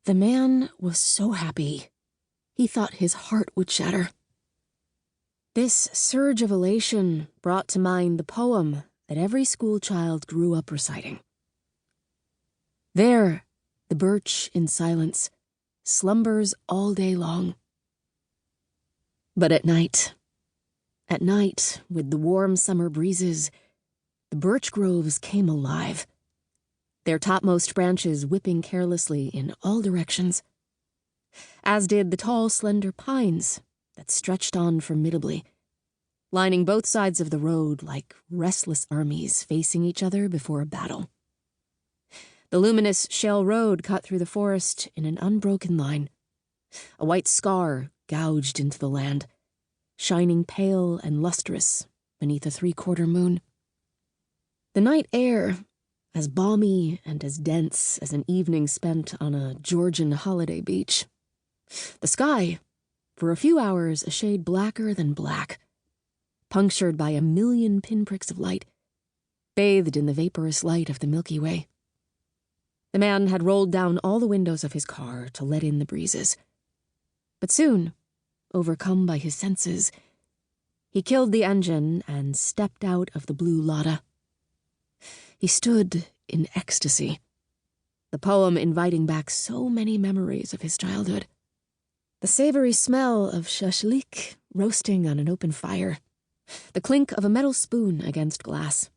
The man was so happy. He thought his heart would shatter. This surge of elation brought to mind the poem that every schoolchild grew up reciting. There, the birch in silence slumbers all day long. But at night, with the warm summer breezes, the birch groves came alive, their topmost branches whipping carelessly in all directions, as did the tall, slender pines that stretched on formidably, lining both sides of the road like restless armies facing each other before a battle. The luminous shale road cut through the forest in an unbroken line, a white scar gouged into the land, shining pale and lustrous beneath a 3/4 moon. The night air, as balmy and as dense as an evening spent on a Georgian holiday beach. The sky, for a few hours a shade blacker than black, punctured by a million pinpricks of light, bathed in the vaporous light of the Milky Way. The man had rolled down all the windows of his car to let in the breezes. But soon, overcome by his senses, he killed the engine and stepped out of the blue Lada. He stood in ecstasy, the poem inviting back so many memories of his childhood. The savory smell of shashlik roasting on an open fire, the clink of a metal spoon against glass,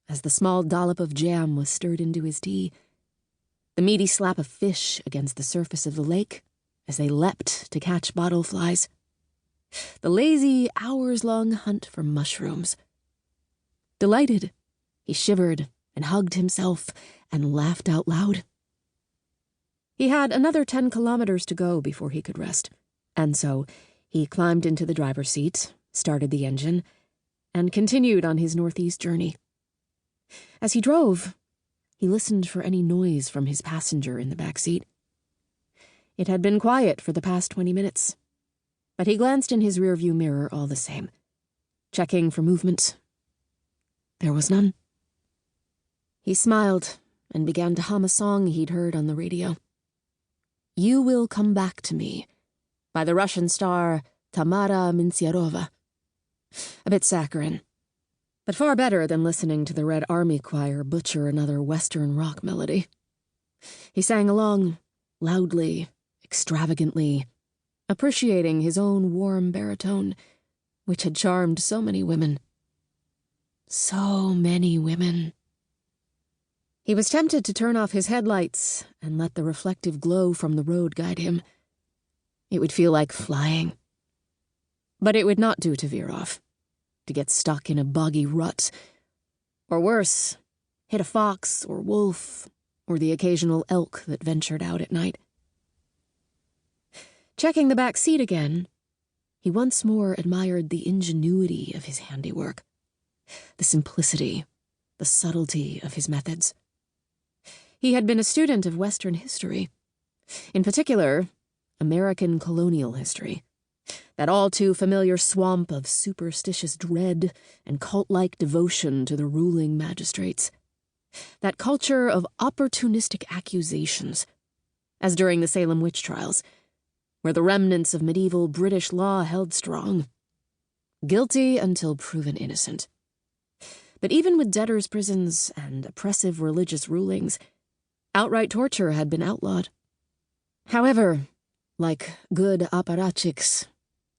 as the small dollop of jam was stirred into his tea, the meaty slap of fish against the surface of the lake as they leapt to catch bottle flies, the lazy, hours-long hunt for mushrooms. Delighted, he shivered and hugged himself and laughed out loud. He had another 10 kilometers to go before he could rest, and so he climbed into the driver's seat, started the engine, and continued on his northeast journey. As he drove, he listened for any noise from his passenger in the back seat. It had been quiet for the past 20 minutes, but he glanced in his rearview mirror all the same, checking for movement. There was none. He smiled and began to hum a song he'd heard on the radio. You Will Come Back to Me, by the Russian star Tamara Minsyarova. A bit saccharine, but far better than listening to the Red Army Choir butcher another Western rock melody. He sang along, loudly, extravagantly, appreciating his own warm baritone, which had charmed so many women. So many women. He was tempted to turn off his headlights and let the reflective glow from the road guide him. It would feel like flying. But it would not do to veer off, to get stuck in a boggy rut, or worse, hit a fox or wolf or the occasional elk that ventured out at night. Checking the back seat again, he once more admired the ingenuity of his handiwork, the simplicity, the subtlety of his methods. He had been a student of Western history, in particular, American colonial history, that all-too-familiar swamp of superstitious dread and cult-like devotion to the ruling magistrates, that culture of opportunistic accusations, as during the Salem witch trials, where the remnants of medieval British law held strong, guilty until proven innocent. But even with debtors' prisons and oppressive religious rulings, outright torture had been outlawed. However, like good apparatchiks,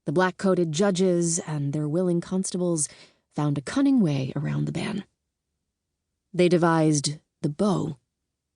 the black-coated judges and their willing constables found a cunning way around the ban. They devised the bow,